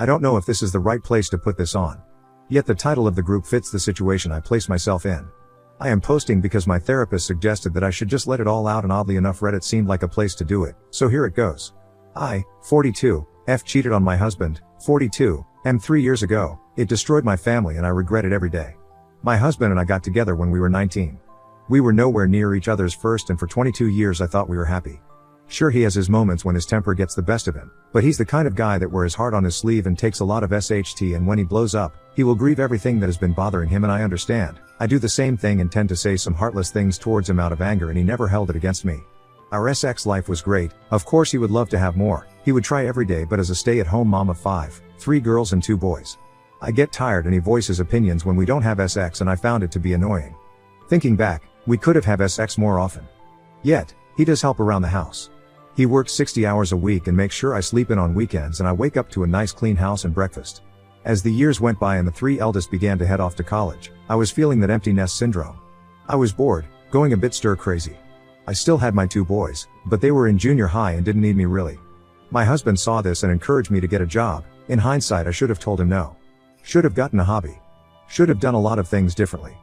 I don't know if this is the right place to put this on. Yet the title of the group fits the situation I place myself in. I am posting because my therapist suggested that I should just let it all out, and oddly enough Reddit seemed like a place to do it, so here it goes. I, 42, F cheated on my husband, 42, M 3 years ago. It destroyed my family and I regret it every day. My husband and I got together when we were 19. We were nowhere near each other's first, and for 22 years I thought we were happy. Sure, he has his moments when his temper gets the best of him, but he's the kind of guy that wears his heart on his sleeve and takes a lot of SHT, and when he blows up, he will grieve everything that has been bothering him, and I understand. I do the same thing and tend to say some heartless things towards him out of anger, and he never held it against me. Our sex life was great. Of course he would love to have more. He would try every day, but as a stay-at-home mom of 5, 3 girls and 2 boys, I get tired and he voices opinions when we don't have sex, and I found it to be annoying. Thinking back, we could have had sex more often. Yet, he does help around the house. He works 60 hours a week and makes sure I sleep in on weekends, and I wake up to a nice clean house and breakfast. As the years went by and the 3 eldest began to head off to college, I was feeling that empty nest syndrome. I was bored, going a bit stir crazy. I still had my 2 boys, but they were in junior high and didn't need me really. My husband saw this and encouraged me to get a job. In hindsight, I should have told him no. Should have gotten a hobby. Should have done a lot of things differently.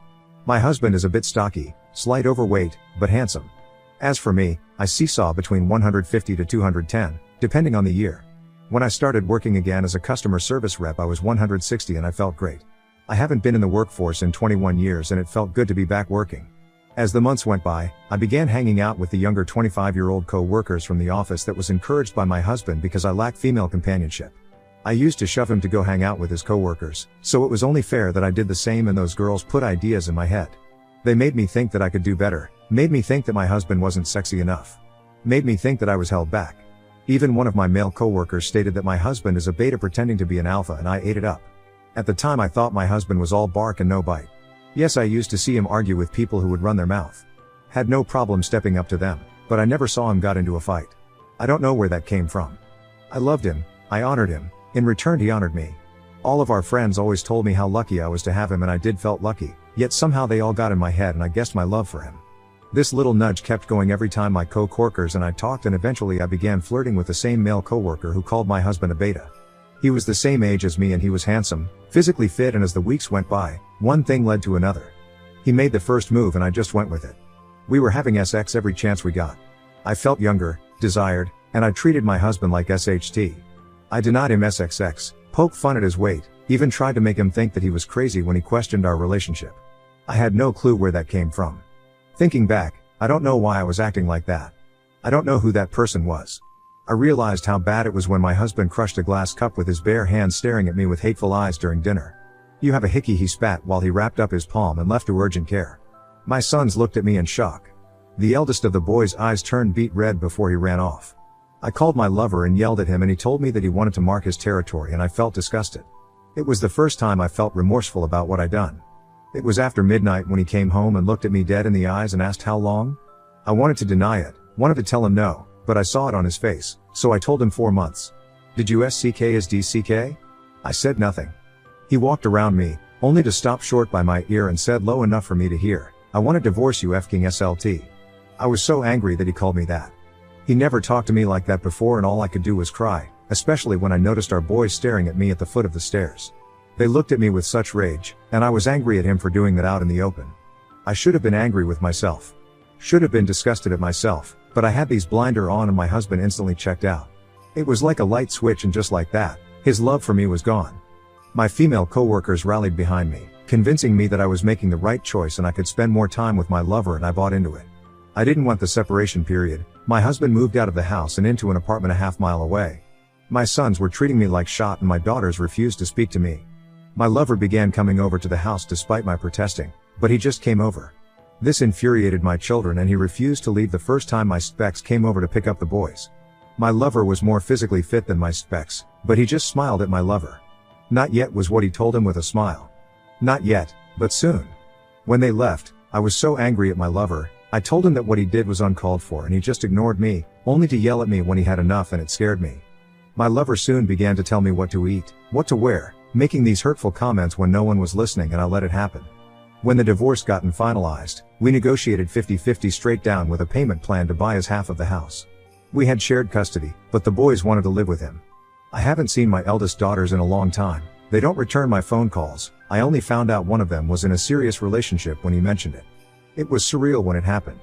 My husband is a bit stocky, slight overweight, but handsome. As for me, I seesaw between 150 to 210, depending on the year. When I started working again as a customer service rep, I was 160 and I felt great. I haven't been in the workforce in 21 years and it felt good to be back working. As the months went by, I began hanging out with the younger 25-year-old co-workers from the office that was encouraged by my husband because I lacked female companionship. I used to shove him to go hang out with his co-workers, so it was only fair that I did the same, and those girls put ideas in my head. They made me think that I could do better, made me think that my husband wasn't sexy enough, made me think that I was held back. Even one of my male co-workers stated that my husband is a beta pretending to be an alpha, and I ate it up. At the time I thought my husband was all bark and no bite. Yes, I used to see him argue with people who would run their mouth. Had no problem stepping up to them, but I never saw him got into a fight. I don't know where that came from. I loved him, I honored him, in return he honored me. All of our friends always told me how lucky I was to have him, and I did felt lucky, yet somehow they all got in my head and I guessed my love for him. This little nudge kept going every time my co-workers and I talked, and eventually I began flirting with the same male co-worker who called my husband a beta. He was the same age as me and he was handsome, physically fit, and as the weeks went by, one thing led to another. He made the first move and I just went with it. We were having sex every chance we got. I felt younger, desired, and I treated my husband like SHT. I denied him SXX, poked fun at his weight, even tried to make him think that he was crazy when he questioned our relationship. I had no clue where that came from. Thinking back, I don't know why I was acting like that. I don't know who that person was. I realized how bad it was when my husband crushed a glass cup with his bare hands, staring at me with hateful eyes during dinner. "You have a hickey," he spat while he wrapped up his palm and left to urgent care. My sons looked at me in shock. The eldest of the boys' eyes turned beet red before he ran off. I called my lover and yelled at him, and he told me that he wanted to mark his territory, and I felt disgusted. It was the first time I felt remorseful about what I'd done. It was after midnight when he came home and looked at me dead in the eyes and asked how long. I wanted to deny it, wanted to tell him no, but I saw it on his face, so I told him 4 months. "Did you SCK as DCK? I said nothing. He walked around me, only to stop short by my ear and said low enough for me to hear, "I want to divorce you F-king SLT. I was so angry that he called me that. He never talked to me like that before, and all I could do was cry, especially when I noticed our boys staring at me at the foot of the stairs. They looked at me with such rage, and I was angry at him for doing that out in the open. I should have been angry with myself. Should have been disgusted at myself, but I had these blinder on and my husband instantly checked out. It was like a light switch, and just like that, his love for me was gone. My female co-workers rallied behind me, convincing me that I was making the right choice and I could spend more time with my lover, and I bought into it. I didn't want the separation period. My husband moved out of the house and into an apartment a half-mile away. My sons were treating me like shot and my daughters refused to speak to me. My lover began coming over to the house despite my protesting, but he just came over. This infuriated my children and he refused to leave the first time my specs came over to pick up the boys. My lover was more physically fit than my specs, but he just smiled at my lover. "Not yet," was what he told him with a smile. Not yet, but soon. When they left, I was so angry at my lover. I told him that what he did was uncalled for and he just ignored me, only to yell at me when he had enough, and it scared me. My lover soon began to tell me what to eat, what to wear, making these hurtful comments when no one was listening, and I let it happen. When the divorce gotten finalized, we negotiated 50-50 straight down with a payment plan to buy his half of the house. We had shared custody, but the boys wanted to live with him. I haven't seen my eldest daughters in a long time. They don't return my phone calls. I only found out one of them was in a serious relationship when he mentioned it. It was surreal when it happened.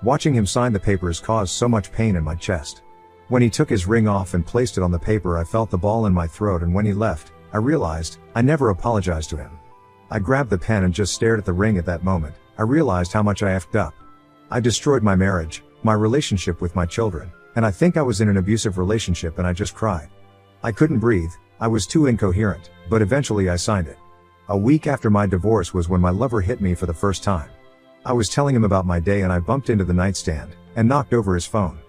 Watching him sign the papers caused so much pain in my chest. When he took his ring off and placed it on the paper, I felt the ball in my throat, and when he left, I realized I never apologized to him. I grabbed the pen and just stared at the ring. At that moment, I realized how much I effed up. I destroyed my marriage, my relationship with my children, and I think I was in an abusive relationship, and I just cried. I couldn't breathe, I was too incoherent, but eventually I signed it. A week after my divorce was when my lover hit me for the first time. I was telling him about my day and I bumped into the nightstand and knocked over his phone.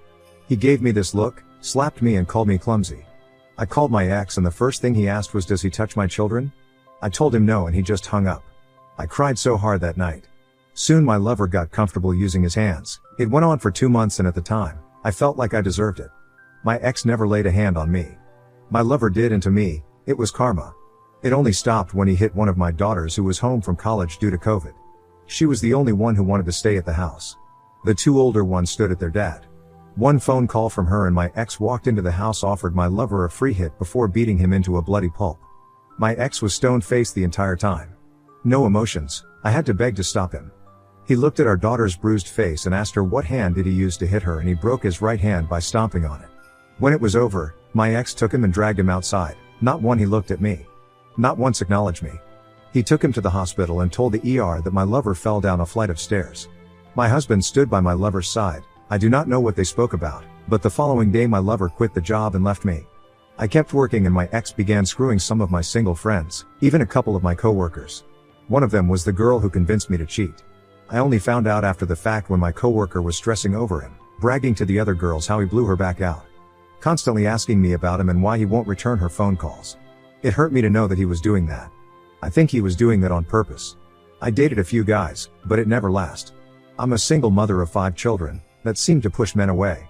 He gave me this look, slapped me and called me clumsy. I called my ex and the first thing he asked was, "Does he touch my children?" I told him no and he just hung up. I cried so hard that night. Soon my lover got comfortable using his hands. It went on for 2 months and at the time, I felt like I deserved it. My ex never laid a hand on me. My lover did, and to me, it was karma. It only stopped when he hit one of my daughters who was home from college due to COVID. She was the only one who wanted to stay at the house. The 2 older ones stood at their dad. One phone call from her and my ex walked into the house, offered my lover a free hit before beating him into a bloody pulp. My ex was stone-faced the entire time. No emotions. I had to beg to stop him. He looked at our daughter's bruised face and asked her what hand did he use to hit her, and he broke his right hand by stomping on it. When it was over, my ex took him and dragged him outside. Not one he looked at me. Not once acknowledged me. He took him to the hospital and told the ER that my lover fell down a flight of stairs. My husband stood by my lover's side. I do not know what they spoke about, but the following day my lover quit the job and left me. I kept working and my ex began screwing some of my single friends, even a couple of my co-workers. One of them was the girl who convinced me to cheat. I only found out after the fact when my co-worker was stressing over him, bragging to the other girls how he blew her back out. Constantly asking me about him and why he won't return her phone calls. It hurt me to know that he was doing that. I think he was doing that on purpose. I dated a few guys, but it never lasted. I'm a single mother of 5 children, that seemed to push men away.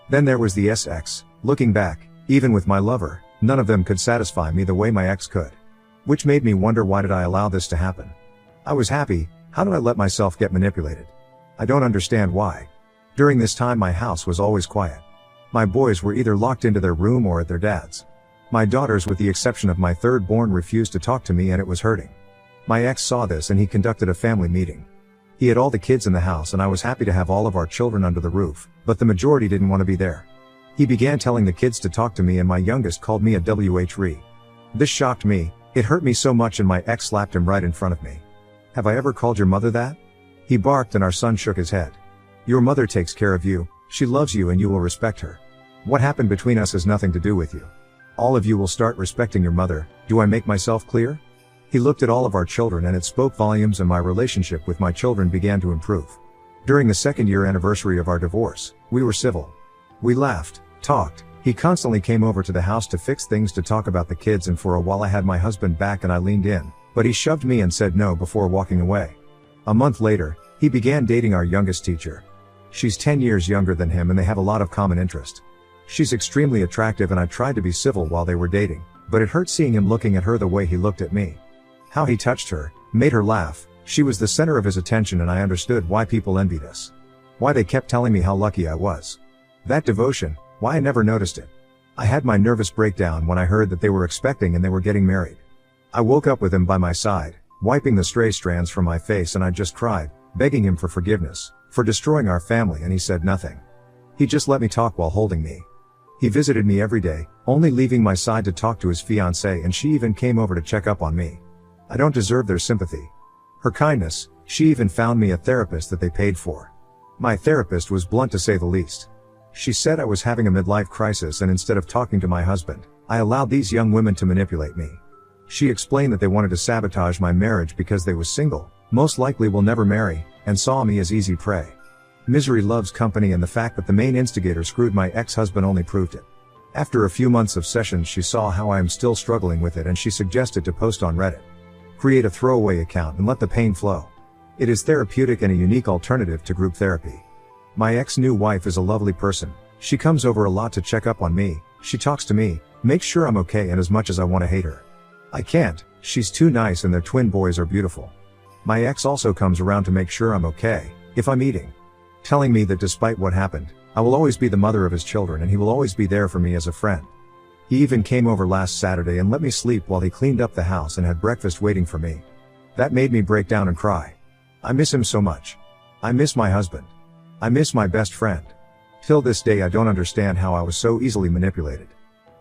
Then there was the ex. Looking back, even with my lover, none of them could satisfy me the way my ex could. Which made me wonder, why did I allow this to happen? I was happy, how did I let myself get manipulated? I don't understand why. During this time my house was always quiet. My boys were either locked into their room or at their dad's. My daughters, with the exception of my third born, refused to talk to me, and it was hurting. My ex saw this and he conducted a family meeting. He had all the kids in the house and I was happy to have all of our children under the roof, but the majority didn't want to be there. He began telling the kids to talk to me and my youngest called me a WHRE. This shocked me, it hurt me so much, and my ex slapped him right in front of me. "Have I ever called your mother that?" He barked and our son shook his head. "Your mother takes care of you, she loves you and you will respect her. What happened between us has nothing to do with you. All of you will start respecting your mother. Do I make myself clear?" He looked at all of our children and it spoke volumes, and my relationship with my children began to improve. During the 2nd-year anniversary of our divorce, we were civil. We laughed, talked. He constantly came over to the house to fix things, to talk about the kids, and for a while I had my husband back and I leaned in, but he shoved me and said no before walking away. A month later, he began dating our youngest teacher. She's 10 years younger than him and they have a lot of common interest. She's extremely attractive and I tried to be civil while they were dating, but it hurt seeing him looking at her the way he looked at me. How he touched her, made her laugh. She was the center of his attention, and I understood why people envied us. Why they kept telling me how lucky I was. That devotion, why I never noticed it. I had my nervous breakdown when I heard that they were expecting and they were getting married. I woke up with him by my side, wiping the stray strands from my face, and I just cried, begging him for forgiveness, for destroying our family, and he said nothing. He just let me talk while holding me. He visited me every day, only leaving my side to talk to his fiancée, and she even came over to check up on me. I don't deserve their sympathy. Her kindness, she even found me a therapist that they paid for. My therapist was blunt to say the least. She said I was having a midlife crisis, and instead of talking to my husband, I allowed these young women to manipulate me. She explained that they wanted to sabotage my marriage because they was single, most likely will never marry, and saw me as easy prey. Misery loves company, and the fact that the main instigator screwed my ex-husband only proved it. After a few months of sessions, she saw how I am still struggling with it, and she suggested to post on Reddit. Create a throwaway account and let the pain flow. It is therapeutic and a unique alternative to group therapy. My ex-new wife is a lovely person. She comes over a lot to check up on me, she talks to me, makes sure I'm okay, and as much as I want to hate her, I can't. She's too nice and their twin boys are beautiful. My ex also comes around to make sure I'm okay, if I'm eating. Telling me that despite what happened, I will always be the mother of his children and he will always be there for me as a friend. He even came over last Saturday and let me sleep while he cleaned up the house and had breakfast waiting for me. That made me break down and cry. I miss him so much. I miss my husband. I miss my best friend. Till this day I don't understand how I was so easily manipulated.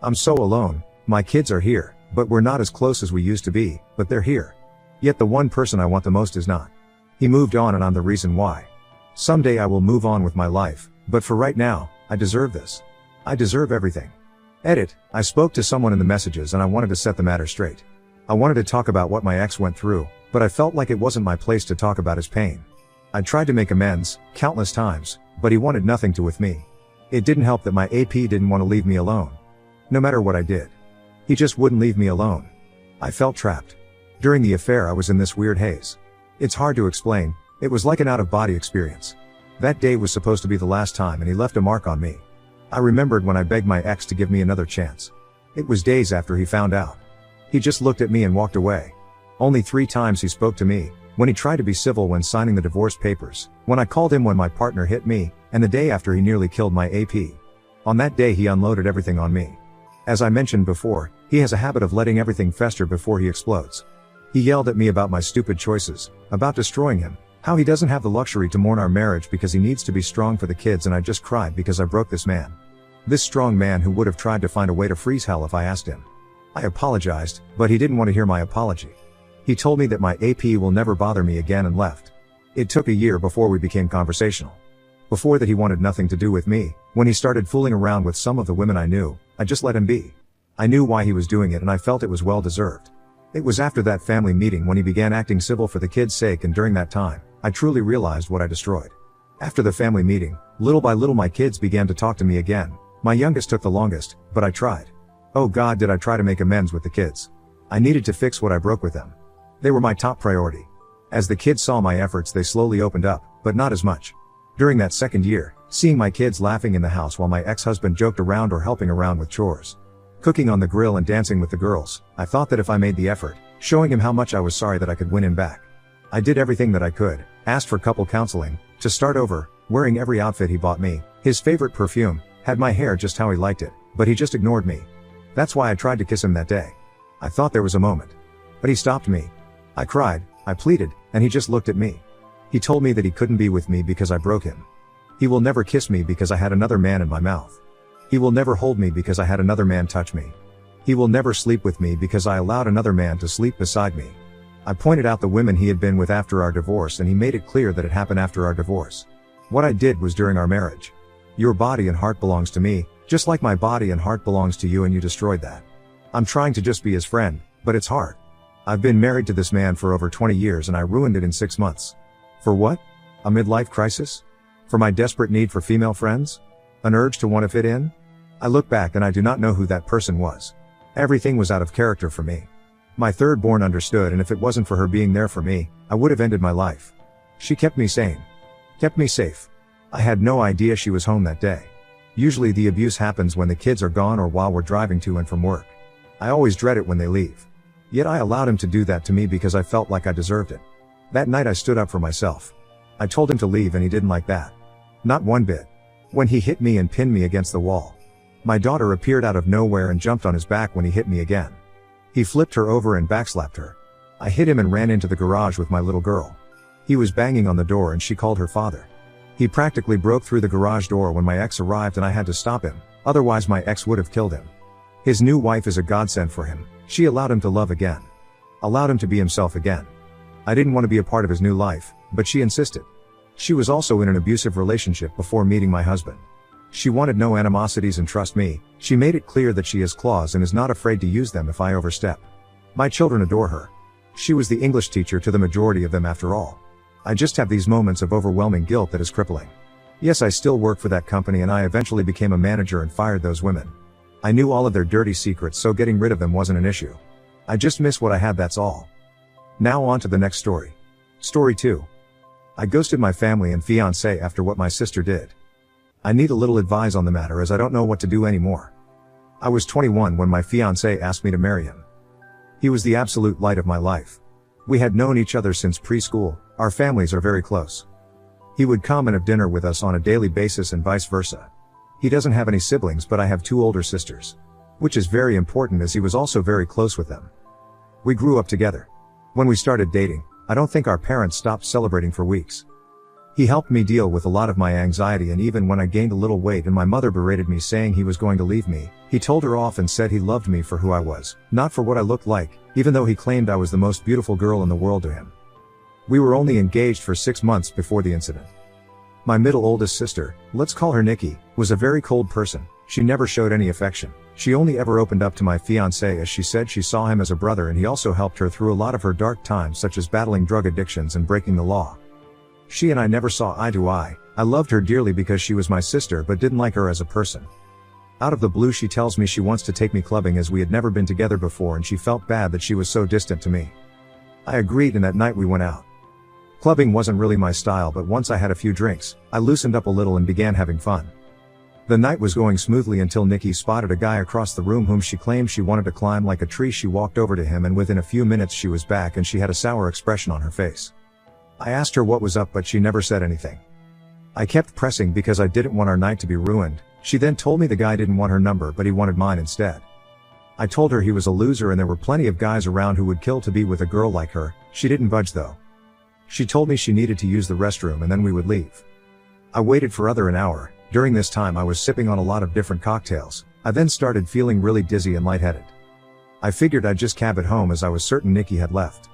I'm so alone. My kids are here, but we're not as close as we used to be, but they're here. Yet the one person I want the most is not. He moved on and I'm the reason why. Someday I will move on with my life, but for right now, I deserve this. I deserve everything. Edit, I spoke to someone in the messages and I wanted to set the matter straight. I wanted to talk about what my ex went through, but I felt like it wasn't my place to talk about his pain. I tried to make amends, countless times, but he wanted nothing to with me. It didn't help that my AP didn't want to leave me alone. No matter what I did. He just wouldn't leave me alone. I felt trapped. During the affair I was in this weird haze. It's hard to explain, it was like an out-of-body experience. That day was supposed to be the last time and he left a mark on me. I remembered when I begged my ex to give me another chance. It was days after he found out. He just looked at me and walked away. Only 3 times he spoke to me, when he tried to be civil when signing the divorce papers, when I called him when my partner hit me, and the day after he nearly killed my AP. On that day he unloaded everything on me. As I mentioned before, he has a habit of letting everything fester before he explodes. He yelled at me about my stupid choices, about destroying him, how he doesn't have the luxury to mourn our marriage because he needs to be strong for the kids, and I just cried because I broke this man. This strong man who would have tried to find a way to freeze hell if I asked him. I apologized, but he didn't want to hear my apology. He told me that my AP will never bother me again and left. It took a year before we became conversational. Before that he wanted nothing to do with me. When he started fooling around with some of the women I knew, I just let him be. I knew why he was doing it and I felt it was well deserved. It was after that family meeting when he began acting civil for the kids' sake, and during that time, I truly realized what I destroyed. After the family meeting, little by little my kids began to talk to me again. My youngest took the longest, but I tried. Oh God, did I try to make amends with the kids. I needed to fix what I broke with them. They were my top priority. As the kids saw my efforts they slowly opened up, but not as much. During that second year, seeing my kids laughing in the house while my ex-husband joked around or helping around with chores, cooking on the grill and dancing with the girls, I thought that if I made the effort, showing him how much I was sorry, that I could win him back. I did everything that I could, asked for couple counseling, to start over, wearing every outfit he bought me, his favorite perfume, had my hair just how he liked it, but he just ignored me. That's why I tried to kiss him that day. I thought there was a moment. But he stopped me. I cried, I pleaded, and he just looked at me. He told me that he couldn't be with me because I broke him. He will never kiss me because I had another man in my mouth. He will never hold me because I had another man touch me. He will never sleep with me because I allowed another man to sleep beside me. I pointed out the women he had been with after our divorce and he made it clear that it happened after our divorce. What I did was during our marriage. Your body and heart belongs to me, just like my body and heart belongs to you, and you destroyed that. I'm trying to just be his friend, but it's hard. I've been married to this man for over 20 years and I ruined it in 6 months. For what? A midlife crisis? For my desperate need for female friends? An urge to want to fit in? I look back and I do not know who that person was. Everything was out of character for me. My third born understood, and if it wasn't for her being there for me, I would have ended my life. She kept me sane. Kept me safe. I had no idea she was home that day. Usually the abuse happens when the kids are gone or while we're driving to and from work. I always dread it when they leave. Yet I allowed him to do that to me because I felt like I deserved it. That night I stood up for myself. I told him to leave and he didn't like that. Not one bit. When he hit me and pinned me against the wall. My daughter appeared out of nowhere and jumped on his back when he hit me again. He flipped her over and backslapped her. I hit him and ran into the garage with my little girl. He was banging on the door and she called her father. He practically broke through the garage door when my ex arrived and I had to stop him, otherwise my ex would have killed him. His new wife is a godsend for him. She allowed him to love again. Allowed him to be himself again. I didn't want to be a part of his new life, but she insisted. She was also in an abusive relationship before meeting my husband. She wanted no animosities, and trust me, she made it clear that she has claws and is not afraid to use them if I overstep. My children adore her. She was the English teacher to the majority of them after all. I just have these moments of overwhelming guilt that is crippling. Yes, I still work for that company and I eventually became a manager and fired those women. I knew all of their dirty secrets, so getting rid of them wasn't an issue. I just miss what I had, that's all. Now on to the next story. Story 2. I ghosted my family and fiancé after what my sister did. I need a little advice on the matter as I don't know what to do anymore. I was 21 when my fiancé asked me to marry him. He was the absolute light of my life. We had known each other since preschool, our families are very close. He would come and have dinner with us on a daily basis and vice versa. He doesn't have any siblings, but I have 2 older sisters. which is very important as he was also very close with them. We grew up together. When we started dating, I don't think our parents stopped celebrating for weeks. He helped me deal with a lot of my anxiety, and even when I gained a little weight and my mother berated me saying he was going to leave me, he told her off and said he loved me for who I was, not for what I looked like, even though he claimed I was the most beautiful girl in the world to him. We were only engaged for 6 months before the incident. My middle oldest sister, let's call her Nikki, was a very cold person. She never showed any affection. She only ever opened up to my fiancé as she said she saw him as a brother, and he also helped her through a lot of her dark times, such as battling drug addictions and breaking the law. She and I never saw eye to eye. I loved her dearly because she was my sister but didn't like her as a person. Out of the blue she tells me she wants to take me clubbing as we had never been together before, and she felt bad that she was so distant to me. I agreed, and that night we went out. Clubbing wasn't really my style, but once I had a few drinks, I loosened up a little and began having fun. The night was going smoothly until Nikki spotted a guy across the room whom she claimed she wanted to climb like a tree. She walked over to him and within a few minutes she was back and she had a sour expression on her face. I asked her what was up, but she never said anything. I kept pressing because I didn't want our night to be ruined. She then told me the guy didn't want her number but he wanted mine instead. I told her he was a loser and there were plenty of guys around who would kill to be with a girl like her. She didn't budge though. She told me she needed to use the restroom and then we would leave. I waited for an hour. During this time I was sipping on a lot of different cocktails. I then started feeling really dizzy and lightheaded. I figured I'd just cab it home as I was certain Nikki had left.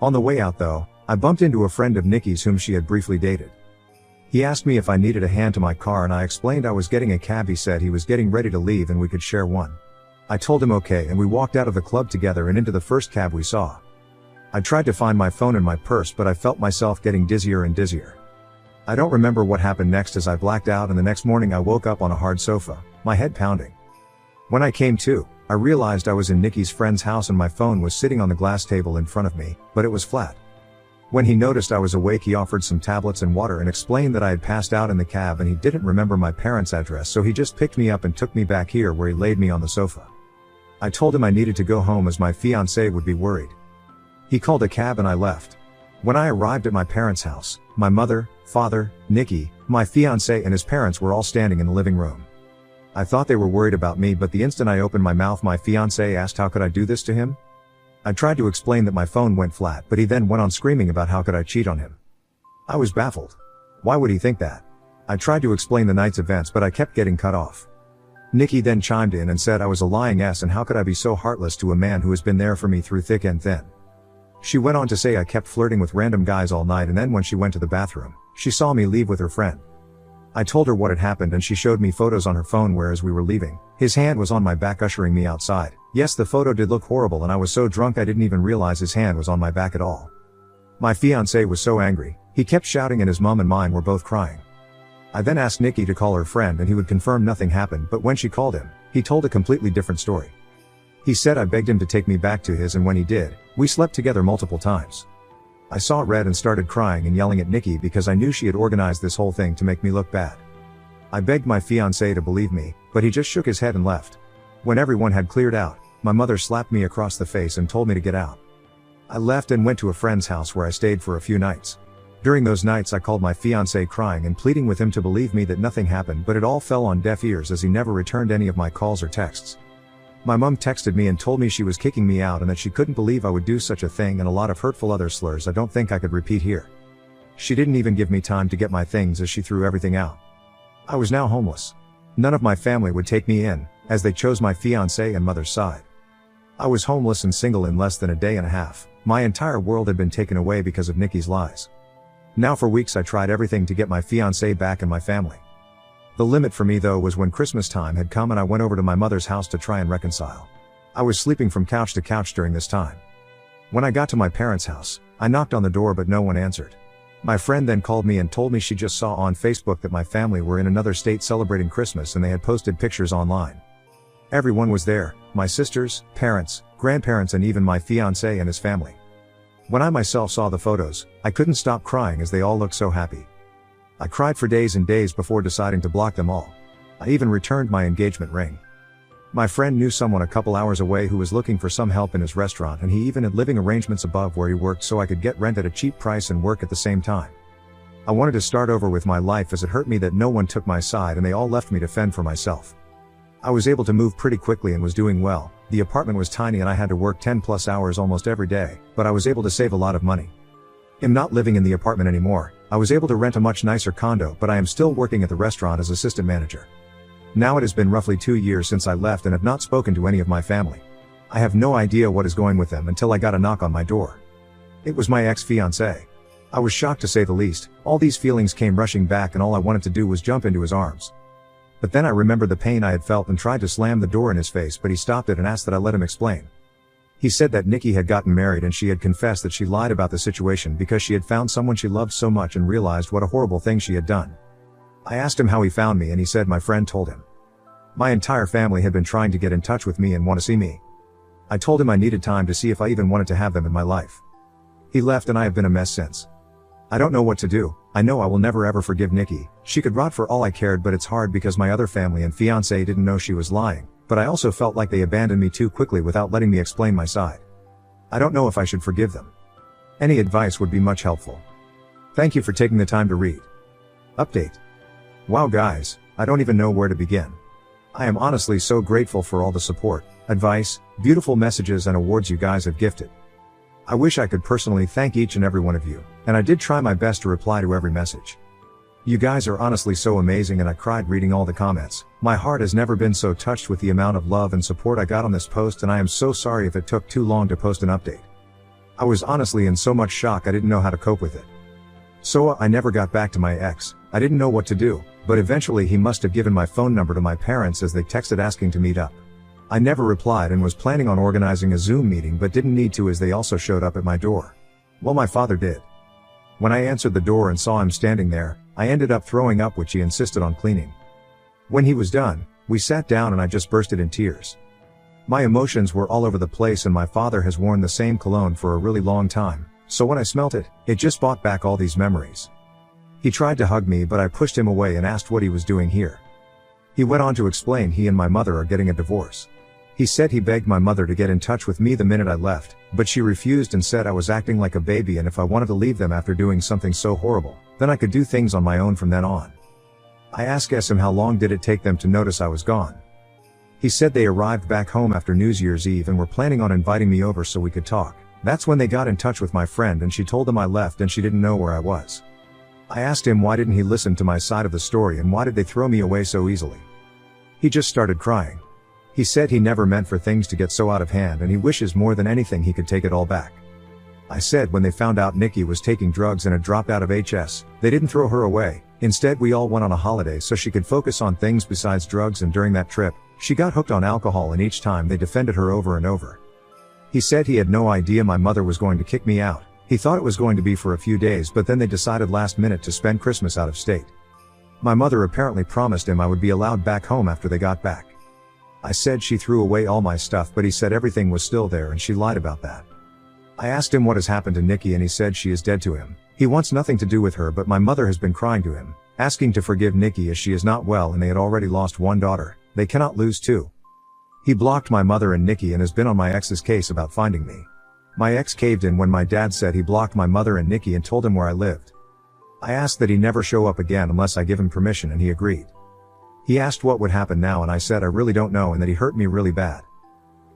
On the way out though, I bumped into a friend of Nikki's whom she had briefly dated. He asked me if I needed a hand to my car and I explained I was getting a cab. He said he was getting ready to leave and we could share one. I told him okay and we walked out of the club together and into the first cab we saw. I tried to find my phone in my purse but I felt myself getting dizzier and dizzier. I don't remember what happened next as I blacked out, and the next morning I woke up on a hard sofa, my head pounding. When I came to, I realized I was in Nikki's friend's house and my phone was sitting on the glass table in front of me, but it was flat. When he noticed I was awake he offered some tablets and water and explained that I had passed out in the cab and he didn't remember my parents' address, so he just picked me up and took me back here where he laid me on the sofa. I told him I needed to go home as my fiancée would be worried. He called a cab and I left. When I arrived at my parents' house, my mother, father, Nikki, my fiancé and his parents were all standing in the living room. I thought they were worried about me, but the instant I opened my mouth my fiancé asked how could I do this to him? I tried to explain that my phone went flat, but he then went on screaming about how could I cheat on him. I was baffled. Why would he think that? I tried to explain the night's events but I kept getting cut off. Nikki then chimed in and said I was a lying ass and how could I be so heartless to a man who has been there for me through thick and thin. She went on to say I kept flirting with random guys all night, and then when she went to the bathroom, she saw me leave with her friend. I told her what had happened and she showed me photos on her phone where as we were leaving, his hand was on my back ushering me outside. Yes, the photo did look horrible and I was so drunk I didn't even realize his hand was on my back at all. My fiancé was so angry, he kept shouting and his mom and mine were both crying. I then asked Nikki to call her friend and he would confirm nothing happened, but when she called him, he told a completely different story. He said I begged him to take me back to his, and when he did, we slept together multiple times. I saw red and started crying and yelling at Nikki because I knew she had organized this whole thing to make me look bad. I begged my fiancé to believe me, but he just shook his head and left. When everyone had cleared out, my mother slapped me across the face and told me to get out. I left and went to a friend's house where I stayed for a few nights. During those nights I called my fiancé crying and pleading with him to believe me that nothing happened, but it all fell on deaf ears as he never returned any of my calls or texts. My mom texted me and told me she was kicking me out and that she couldn't believe I would do such a thing, and a lot of hurtful other slurs I don't think I could repeat here. She didn't even give me time to get my things as she threw everything out. I was now homeless. None of my family would take me in, as they chose my fiancé and mother's side. I was homeless and single in less than a day and a half. My entire world had been taken away because of Nikki's lies. Now for weeks I tried everything to get my fiancé back and my family. The limit for me though was when Christmas time had come and I went over to my mother's house to try and reconcile. I was sleeping from couch to couch during this time. When I got to my parents' house, I knocked on the door but no one answered. My friend then called me and told me she just saw on Facebook that my family were in another state celebrating Christmas and they had posted pictures online. Everyone was there, my sisters, parents, grandparents and even my fiancé and his family. When I myself saw the photos, I couldn't stop crying as they all looked so happy. I cried for days and days before deciding to block them all. I even returned my engagement ring. My friend knew someone a couple hours away who was looking for some help in his restaurant, and he even had living arrangements above where he worked so I could get rent at a cheap price and work at the same time. I wanted to start over with my life as it hurt me that no one took my side and they all left me to fend for myself. I was able to move pretty quickly and was doing well. The apartment was tiny and I had to work 10+ hours almost every day, but I was able to save a lot of money. I'm not living in the apartment anymore. I was able to rent a much nicer condo, but I am still working at the restaurant as assistant manager. Now it has been roughly 2 years since I left and have not spoken to any of my family. I have no idea what is going with them until I got a knock on my door. It was my ex-fiancé. I was shocked to say the least. All these feelings came rushing back and all I wanted to do was jump into his arms. But then I remembered the pain I had felt and tried to slam the door in his face, but he stopped it and asked that I let him explain. He said that Nikki had gotten married and she had confessed that she lied about the situation because she had found someone she loved so much and realized what a horrible thing she had done. I asked him how he found me and he said my friend told him. My entire family had been trying to get in touch with me and want to see me. I told him I needed time to see if I even wanted to have them in my life. He left and I have been a mess since. I don't know what to do. I know I will never ever forgive Nikki. She could rot for all I cared, but it's hard because my other family and fiancé didn't know she was lying, but I also felt like they abandoned me too quickly without letting me explain my side. I don't know if I should forgive them. Any advice would be much helpful. Thank you for taking the time to read. Update. Wow guys, I don't even know where to begin. I am honestly so grateful for all the support, advice, beautiful messages and awards you guys have gifted. I wish I could personally thank each and every one of you, and I did try my best to reply to every message. You guys are honestly so amazing and I cried reading all the comments. My heart has never been so touched with the amount of love and support I got on this post, and I am so sorry if it took too long to post an update. I was honestly in so much shock I didn't know how to cope with it. So I never got back to my ex. I didn't know what to do, but eventually he must have given my phone number to my parents as they texted asking to meet up. I never replied and was planning on organizing a Zoom meeting but didn't need to as they also showed up at my door. Well, my father did. When I answered the door and saw him standing there, I ended up throwing up, which he insisted on cleaning. When he was done, we sat down and I just bursted in tears. My emotions were all over the place and my father has worn the same cologne for a really long time, so when I smelt it, it just brought back all these memories. He tried to hug me but I pushed him away and asked what he was doing here. He went on to explain he and my mother are getting a divorce. He said he begged my mother to get in touch with me the minute I left, but she refused and said I was acting like a baby and if I wanted to leave them after doing something so horrible, then I could do things on my own from then on. I asked him how long did it take them to notice I was gone. He said they arrived back home after New Year's Eve and were planning on inviting me over so we could talk. That's when they got in touch with my friend and she told them I left and she didn't know where I was. I asked him why didn't he listen to my side of the story and why did they throw me away so easily. He just started crying. He said he never meant for things to get so out of hand and he wishes more than anything he could take it all back. I said when they found out Nikki was taking drugs and had dropped out of HS, they didn't throw her away. Instead we all went on a holiday so she could focus on things besides drugs, and during that trip, she got hooked on alcohol and each time they defended her over and over. He said he had no idea my mother was going to kick me out. He thought it was going to be for a few days but then they decided last minute to spend Christmas out of state. My mother apparently promised him I would be allowed back home after they got back. I said she threw away all my stuff but he said everything was still there and she lied about that. I asked him what has happened to Nikki and he said she is dead to him. He wants nothing to do with her but my mother has been crying to him, asking to forgive Nikki as she is not well and they had already lost one daughter, they cannot lose two. He blocked my mother and Nikki and has been on my ex's case about finding me. My ex caved in when my dad said he blocked my mother and Nikki and told him where I lived. I asked that he never show up again unless I give him permission and he agreed. He asked what would happen now and I said I really don't know and that he hurt me really bad.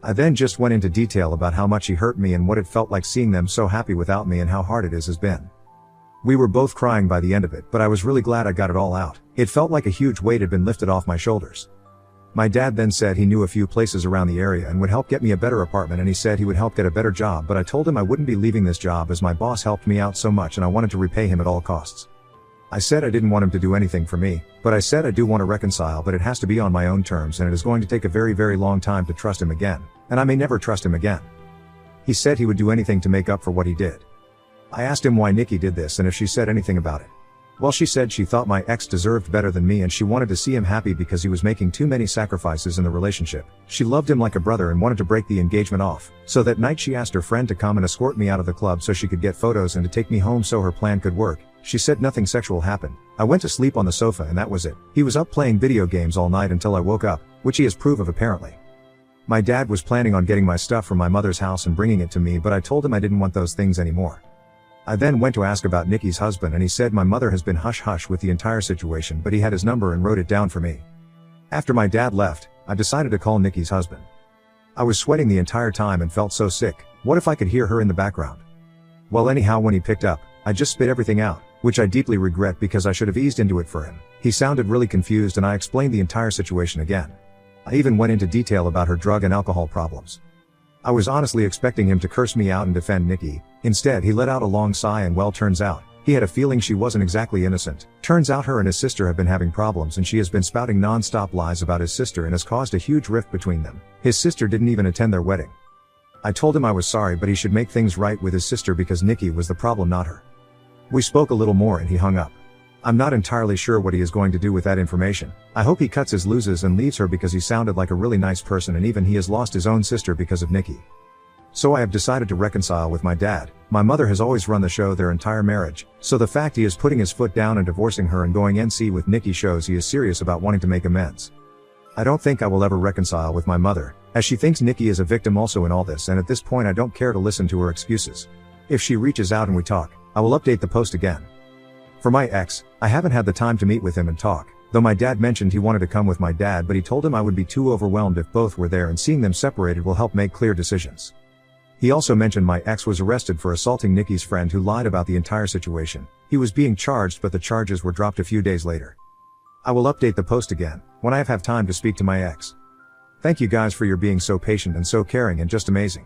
I then just went into detail about how much he hurt me and what it felt like seeing them so happy without me and how hard it has been. We were both crying by the end of it, but I was really glad I got it all out. It felt like a huge weight had been lifted off my shoulders. My dad then said he knew a few places around the area and would help get me a better apartment, and he said he would help get a better job, but I told him I wouldn't be leaving this job as my boss helped me out so much and I wanted to repay him at all costs. I said I didn't want him to do anything for me, but I said I do want to reconcile, but it has to be on my own terms and it is going to take a very, very long time to trust him again, and I may never trust him again. He said he would do anything to make up for what he did. I asked him why Nikki did this and if she said anything about it. Well, she said she thought my ex deserved better than me and she wanted to see him happy because he was making too many sacrifices in the relationship. She loved him like a brother and wanted to break the engagement off. So that night she asked her friend to come and escort me out of the club so she could get photos and to take me home so her plan could work. She said nothing sexual happened. I went to sleep on the sofa and that was it. He was up playing video games all night until I woke up, which he has proof of apparently. My dad was planning on getting my stuff from my mother's house and bringing it to me, but I told him I didn't want those things anymore. I then went to ask about Nikki's husband and he said my mother has been hush-hush with the entire situation, but he had his number and wrote it down for me. After my dad left, I decided to call Nikki's husband. I was sweating the entire time and felt so sick. What if I could hear her in the background? Well, anyhow, when he picked up, I just spit everything out, which I deeply regret because I should have eased into it for him. He sounded really confused and I explained the entire situation again. I even went into detail about her drug and alcohol problems. I was honestly expecting him to curse me out and defend Nikki. Instead, he let out a long sigh and, well, turns out, he had a feeling she wasn't exactly innocent. Turns out her and his sister have been having problems and she has been spouting non-stop lies about his sister and has caused a huge rift between them. His sister didn't even attend their wedding. I told him I was sorry, but he should make things right with his sister because Nikki was the problem, not her. We spoke a little more and he hung up. I'm not entirely sure what he is going to do with that information. I hope he cuts his loses and leaves her because he sounded like a really nice person and even he has lost his own sister because of Nikki. So I have decided to reconcile with my dad. My mother has always run the show their entire marriage, so the fact he is putting his foot down and divorcing her and going NC with Nikki shows he is serious about wanting to make amends. I don't think I will ever reconcile with my mother, as she thinks Nikki is a victim also in all this, and at this point I don't care to listen to her excuses. If she reaches out and we talk, I will update the post again. For my ex, I haven't had the time to meet with him and talk, though my dad mentioned he wanted to come with my dad, but he told him I would be too overwhelmed if both were there and seeing them separated will help make clear decisions. He also mentioned my ex was arrested for assaulting Nikki's friend who lied about the entire situation. He was being charged, but the charges were dropped a few days later. I will update the post again, when I have time to speak to my ex. Thank you guys for your being so patient and so caring and just amazing.